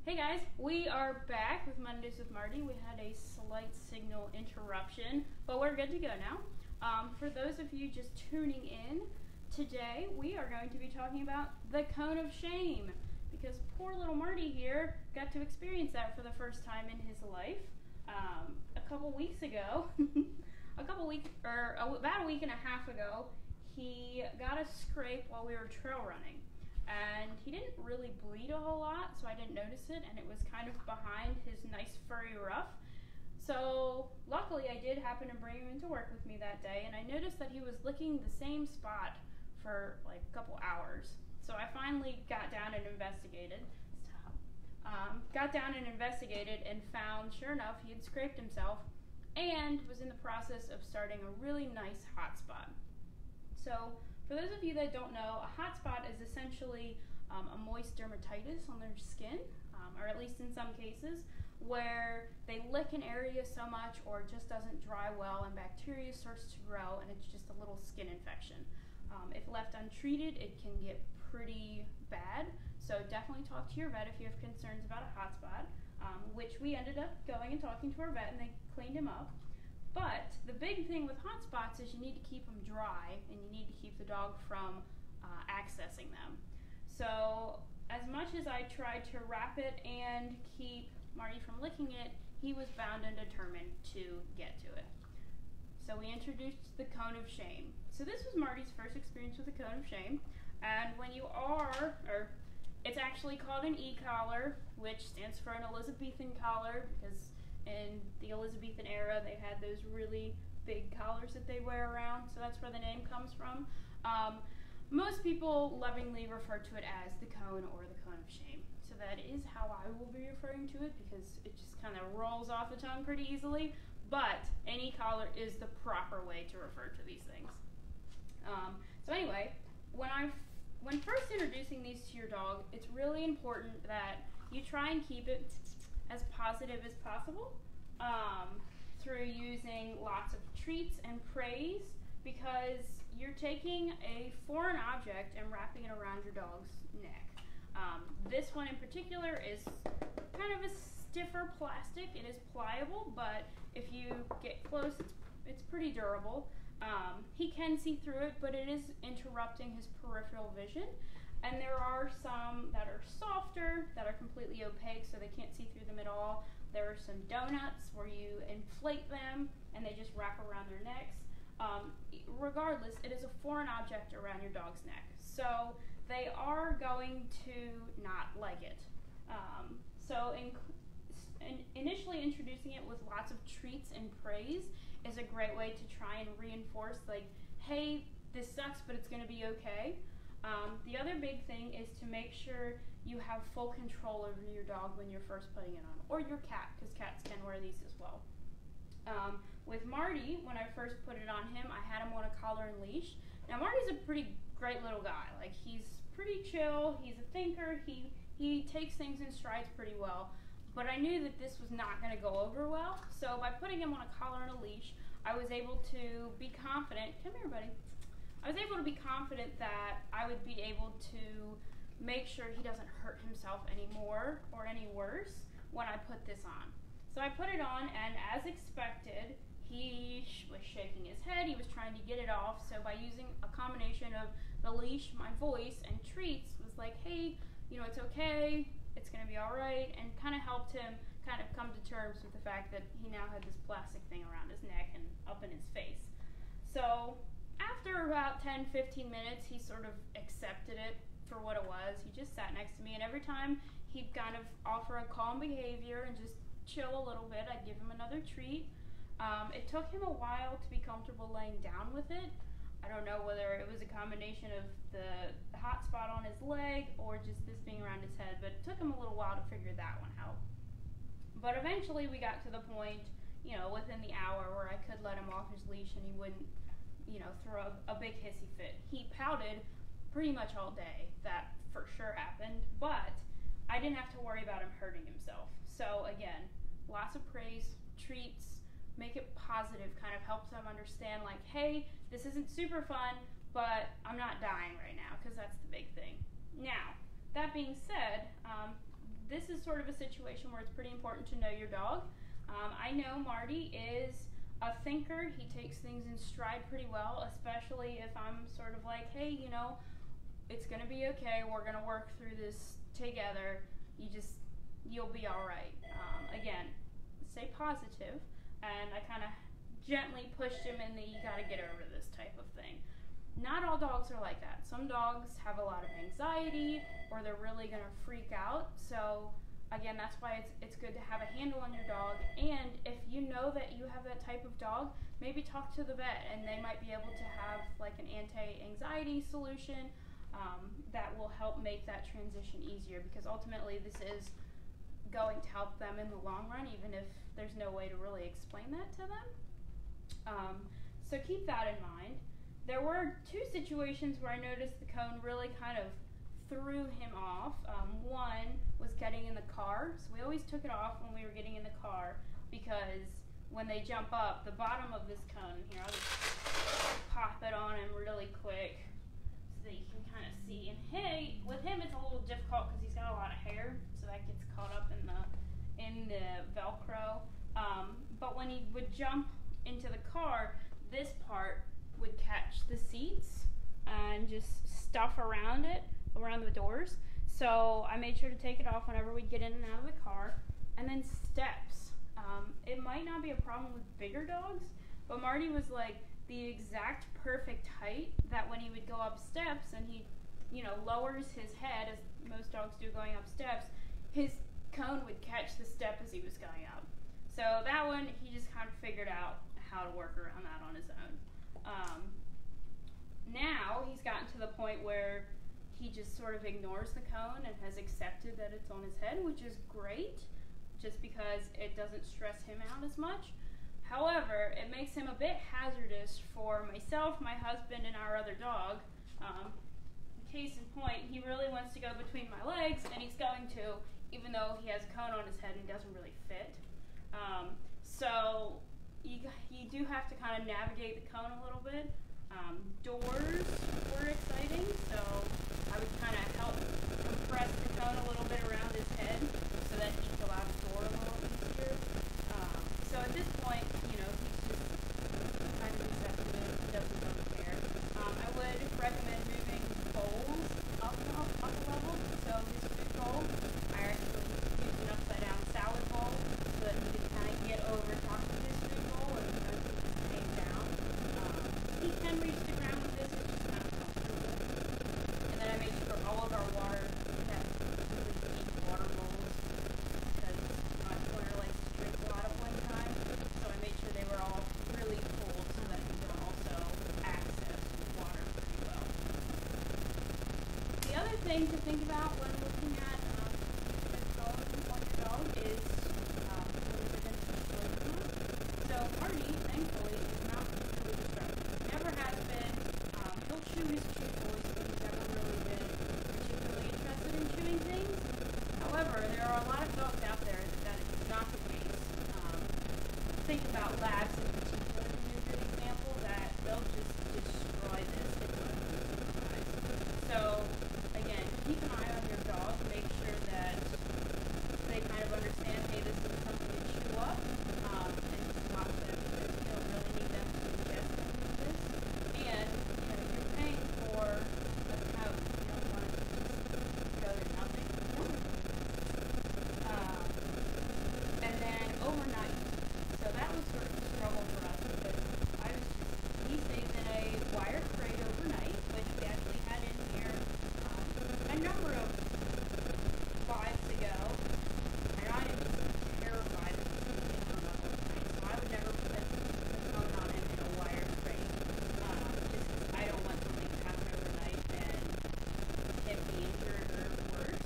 Hey guys, we are back with Mondays with Marty. We had a slight signal interruption, but we're good to go now. For those of you just tuning in, today we are going to be talking about the cone of shame, because poor little Marty here got to experience that for the first time in his life a couple weeks ago. About a week and a half ago, he got a scrape while we were trail running. And he didn't really bleed a whole lot, so I didn't notice it, and it was kind of behind his nice furry ruff. So luckily I did happen to bring him into work with me that day, and I noticed that he was licking the same spot for like a couple hours. So I finally got down and investigated. And found, sure enough, he had scraped himself and was in the process of starting a really nice hot spot. So for those of you that don't know, a hot spot is essentially a moist dermatitis on their skin, or at least in some cases, where they lick an area so much or it just doesn't dry well and bacteria starts to grow and it's just a little skin infection. If left untreated, it can get pretty bad, so definitely talk to your vet if you have concerns about a hot spot, which we ended up going and talking to our vet and they cleaned him up. But the big thing with hot spots is you need to keep them dry and you need to keep the dog from accessing them. So as much as I tried to wrap it and keep Marty from licking it, he was bound and determined to get to it. So we introduced the cone of shame. So this was Marty's first experience with the cone of shame. And when you are, or it's actually called an e-collar, which stands for an Elizabethan collar, because in the Elizabethan era, they had those really big collars that they wear around, so that's where the name comes from. Most people lovingly refer to it as the cone or the cone of shame. So that is how I will be referring to it because it just kind of rolls off the tongue pretty easily, but any collar is the proper way to refer to these things. So anyway, when first introducing these to your dog, it's really important that you try and keep it as positive as possible through using lots of treats and praise, because you're taking a foreign object and wrapping it around your dog's neck. This one in particular is kind of a stiffer plastic. It is pliable, but if you get close, it's pretty durable. He can see through it, but it is interrupting his peripheral vision. And there are some that are softer, that are completely opaque, so they can't see through them at all. There are some donuts where you inflate them and they just wrap around their necks. Regardless, it is a foreign object around your dog's neck, so they are going to not like it. Initially introducing it with lots of treats and praise is a great way to try and reinforce, like, hey, this sucks, but it's going to be okay. The other big thing is to make sure you have full control over your dog when you're first putting it on, or your cat, because cats can wear these as well. With Marty, when I first put it on him, I had him on a collar and leash. Now Marty's a pretty great little guy. Like, he's pretty chill, he's a thinker, he takes things in strides pretty well. But I knew that this was not going to go over well, so by putting him on a collar and a leash, I was able to be confident. Come here, buddy. I was able to be confident that I would be able to make sure he doesn't hurt himself anymore or any worse when I put this on. So I put it on, and as expected, he was shaking his head. He was trying to get it off. So by using a combination of the leash, my voice, and treats, was like, hey, it's okay, it's going to be all right, and kind of helped him kind of come to terms with the fact that he now had this plastic thing around his neck and up in his face. So after about 10-15 minutes, he sort of accepted it for what it was. He just sat next to me, and every time he'd kind of offer a calm behavior and just chill a little bit, I'd give him another treat. It took him a while to be comfortable laying down with it. I don't know whether it was a combination of the hot spot on his leg or just this being around his head, but it took him a little while to figure that one out. But eventually we got to the point, within the hour, where I could let him off his leash and he wouldn't, throw a big hissy fit. He pouted pretty much all day. That for sure happened, but I didn't have to worry about him hurting himself. So again, lots of praise, treats, make it positive, kind of helps them understand, like, hey, this isn't super fun, but I'm not dying right now, because that's the big thing. Now, that being said, this is sort of a situation where it's pretty important to know your dog. I know Marty is a thinker. He takes things in stride pretty well, especially if I'm sort of like, hey, you know, it's going to be okay. We're going to work through this together. You'll be all right. Again, stay positive. And I kind of gently pushed him in the you got to get over this type of thing. Not all dogs are like that. Some dogs have a lot of anxiety or they're really going to freak out. So again, that's why it's good to have a handle on your dog. And if you know that you have that type of dog, maybe talk to the vet and they might be able to have like an anti-anxiety solution that will help make that transition easier, because ultimately this is going to help them in the long run, even if there's no way to really explain that to them. So keep that in mind. There were two situations where I noticed the cone really kind of threw him off. One was getting in the car. So we always took it off when we were getting in the car, because when they jump up, the bottom of this cone, here, I'll just pop it on him really quick so that you can kind of see. And hey, with him it's a little difficult because he's got a lot of hair, so that gets caught up in the Velcro. But when he would jump into the car, this part would catch the seats and just stuff around the doors. So I made sure to take it off whenever we'd get in and out of the car. And then steps. It might not be a problem with bigger dogs, but Marty was like the exact perfect height that when he would go up steps and he, lowers his head, as most dogs do going up steps, his cone would catch the step as he was going up. So that one, he just kind of figured out how to work around that on his own. Now he's gotten to the point where he just sort of ignores the cone and has accepted that it's on his head, which is great, just because it doesn't stress him out as much. However, it makes him a bit hazardous for myself, my husband, and our other dog. Case in point, he really wants to go between my legs, and he's going to, even though he has a cone on his head and he doesn't really fit. So you do have to kind of navigate the cone a little bit. Doors were exciting, so I would kind of help compress the cone a little bit around his head so that he could go out the door a little easier. So at this point, he's just kind of accepted it, doesn't really care. I would recommend moving bowls up a level. So his food bowl, I actually used an upside down salad bowl so that he could kind of get over top of his food bowl and the cone could just hang down. He can reach the ground with this, which is kind of comfortable. And then I made sure all of our water had really deep water bowls, because my corner likes to drink a lot at one time. So I made sure they were all really cold so that he could also access water pretty well. The other thing to think about when looking at the cone on your dog is whether they're going to be slow or not. So Marty, thankfully, is not really destructive. Never has been. He'll chew his chew toys, but he's never really been particularly interested in chewing things. However, there are a lot of dogs out there that is not the case. Think about labs in particular to be a good example, that they'll just destroy this. It's unsurprised. So again, keep an eye on your dog. Make sure that they kind of understand, hey, this is something to chew up, and just watch them, because you don't really need them to ingest any of this. And you're paying for a couch. You don't want it to just go to nothing. And then overnight. So that was sort of a struggle for us, because he stays in a wire crate overnight, which we actually had in here a number of lives ago. And I am just terrified of sleeping on him overnight, so I would never put the cone on him in a wire crate, just because I don't want something to happen overnight and him be injured or worse.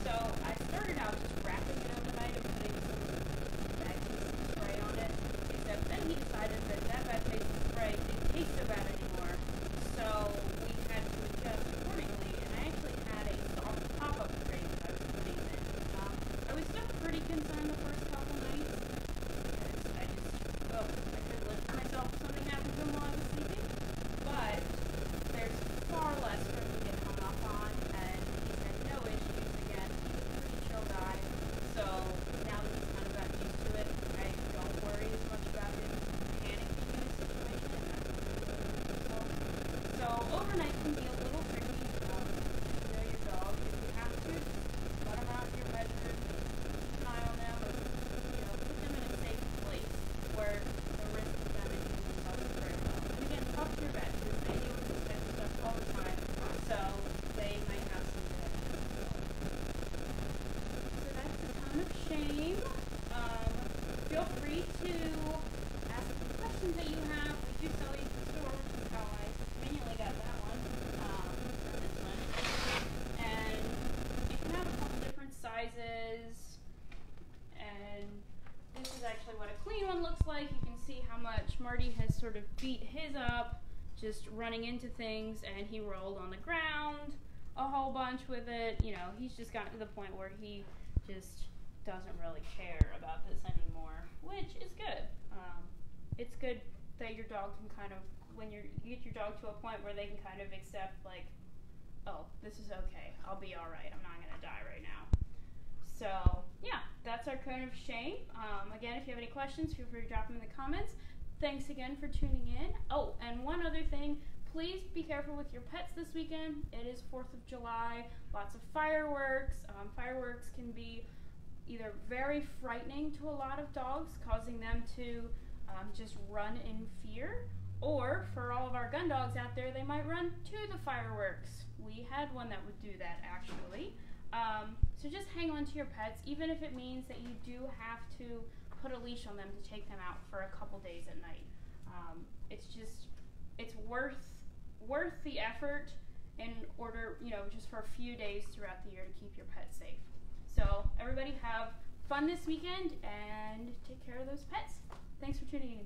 So I started out just wrapping it overnight and putting some magnesium spray on it, except then he decided that bad taste of spray didn't taste so bad anymore, so we had to adjust accordingly, and I actually had a soft pop-up crate that I was putting him in. I was still pretty concerned the first couple nights, because I could live for myself if something happened to him while I was sleeping, but there's far less for him to get hung up on, and he's had no issues. Again, he's a pretty chill guy. ton of shame. Feel free to ask the questions that you have. We do sell these in the store, which is how I manually got that one, or this one. And you can have a couple different sizes. And this is actually what a clean one looks like. You can see how much Marty has sort of beat his up, just running into things, and he rolled on the ground a whole bunch with it. You know, he's just gotten to the point where he just doesn't really care about this anymore, which is good. It's good that your dog can kind of, when you get your dog to a point where they can kind of accept, like, oh, this is okay, I'll be all right, I'm not gonna die right now. So yeah, that's our cone of shame. Again, if you have any questions, feel free to drop them in the comments. Thanks again for tuning in. Oh, and one other thing, please be careful with your pets this weekend. It is 4th of July, lots of fireworks. Fireworks can be either very frightening to a lot of dogs, causing them to just run in fear, or for all of our gun dogs out there, they might run to the fireworks. We had one that would do that, actually. So just hang on to your pets, even if it means that you do have to put a leash on them to take them out for a couple days at night. It's worth the effort in order, just for a few days throughout the year to keep your pets safe. So everybody have fun this weekend and take care of those pets. Thanks for tuning in.